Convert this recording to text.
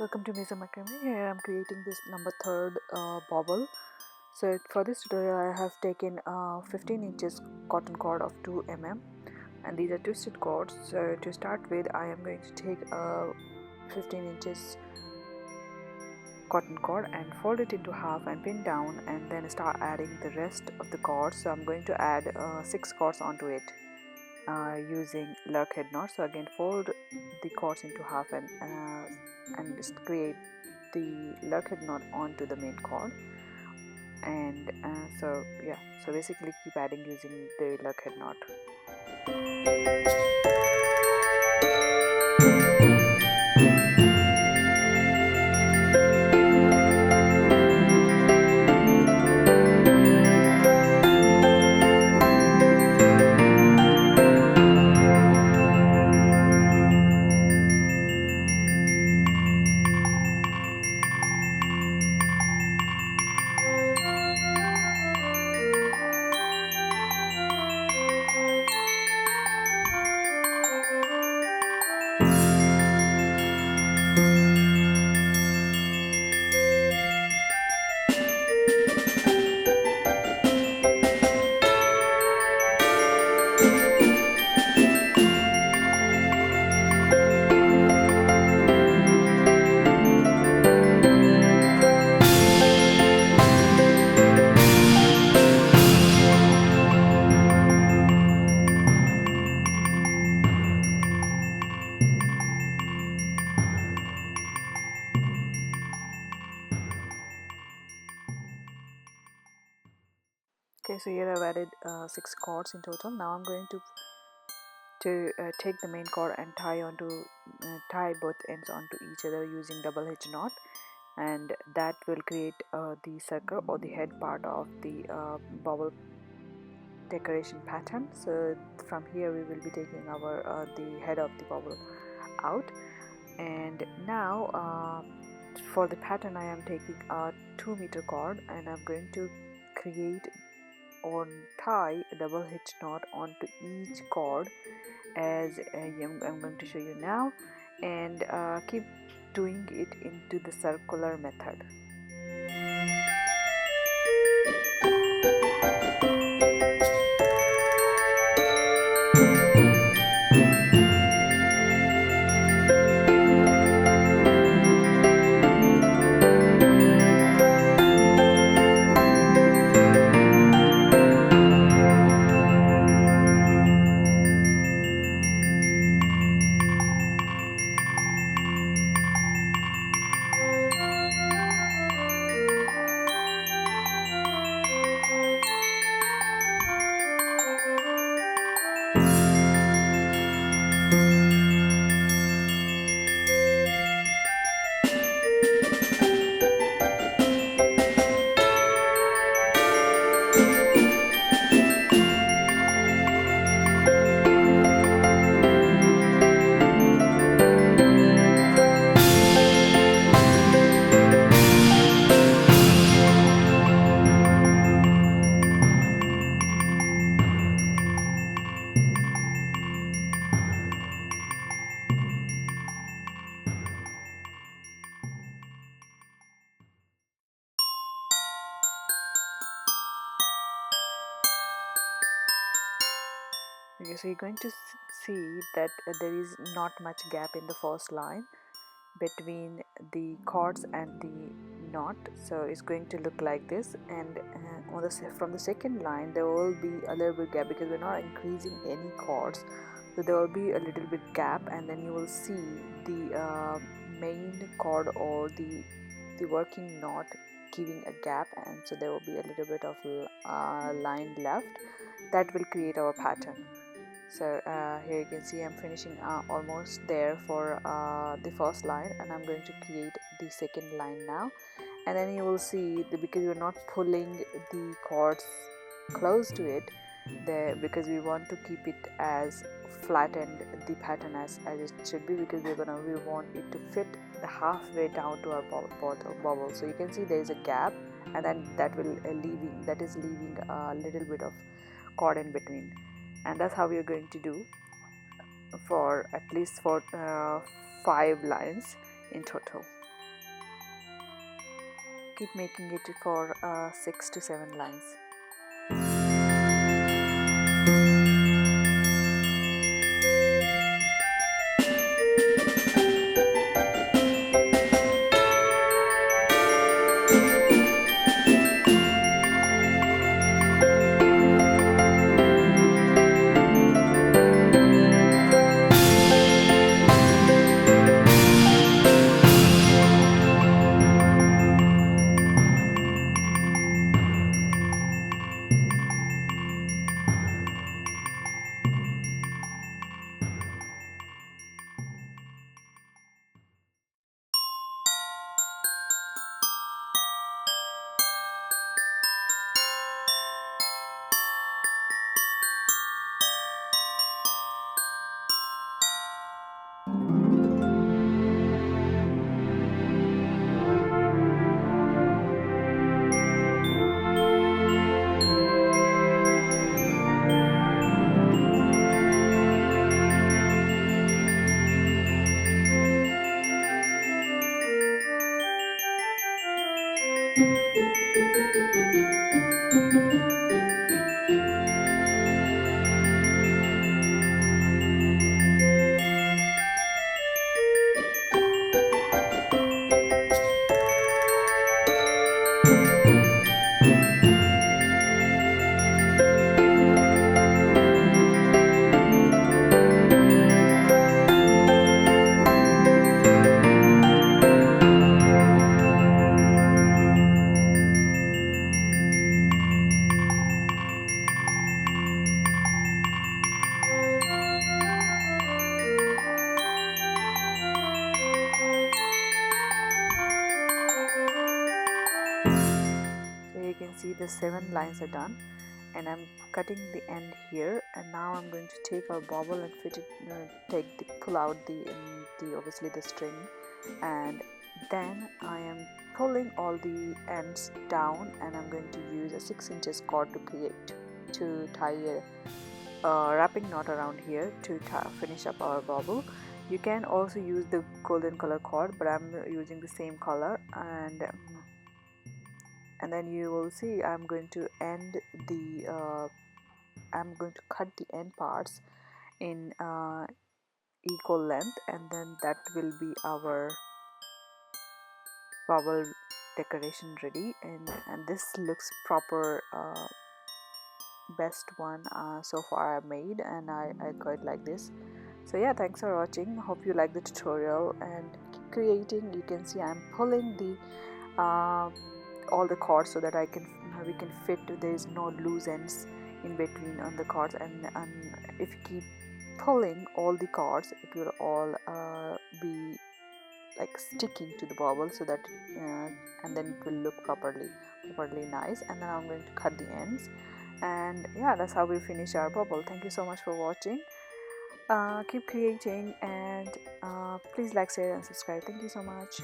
Welcome to Macrame. Here I am creating this number 3rd bauble. So for this tutorial I have taken 15 inches cotton cord of 2 mm, and these are twisted cords. So to start with, I am going to take a 15 inches cotton cord and fold it into half and pin down, and then start adding the rest of the cords. So I'm going to add 6 cords onto it using lurk head knot. So again, fold the cords into half and just create the lurk head knot onto the main cord. And so basically keep adding using the lurk head knot. Okay, so here I've added 6 cords in total. Now I'm going to take the main cord and tie both ends onto each other using double hitch knot, and that will create the circle or the head part of the bauble decoration pattern. So from here we will be taking our the head of the bauble out. And now for the pattern I am taking a 2-meter cord, and I'm going to create or tie a double hitch knot onto each cord as I'm going to show you now, and keep doing it into the circular method. Okay, so you're going to see that there is not much gap in the first line between the cords and the knot. So it's going to look like this, and from the second line there will be a little bit gap because we're not increasing any cords, so there will be a little bit gap, and then you will see the main cord or the working knot giving a gap, and so there will be a little bit of line left that will create our pattern. So here you can see I'm finishing almost there for the first line, and I'm going to create the second line now. And then you will see because we're not pulling the cords close to it there, because we want to keep it as flattened the pattern as it should be, because we want it to fit the halfway down to our bauble. So you can see there is a gap, and then that is leaving a little bit of cord in between. And that's how we are going to do for at least 5 lines in total. keep making it for 6 to 7 lines. You can see the 7 lines are done, and I'm cutting the end here, and now I'm going to take our bauble and fit it, pull out the obviously the string, and then I am pulling all the ends down, and I'm going to use a 6 inches cord to tie a wrapping knot around here to finish up our bauble. You can also use the golden color cord, but I'm using the same color, and then you will see I'm going to cut the end parts in equal length, and then that will be our bubble decoration ready, and this looks proper, best one so far I've made, and I quite like this. So yeah, thanks for watching. Hope you like the tutorial, and keep creating. You can see I'm pulling the all the cords so that we can fit. There is no loose ends in between on the cords, and if you keep pulling all the cords, it will all be like sticking to the bauble, so that and then it will look properly nice. And then I'm going to cut the ends, and yeah, that's how we finish our bauble. Thank you so much for watching. Keep creating, and please like, share and subscribe. Thank you so much.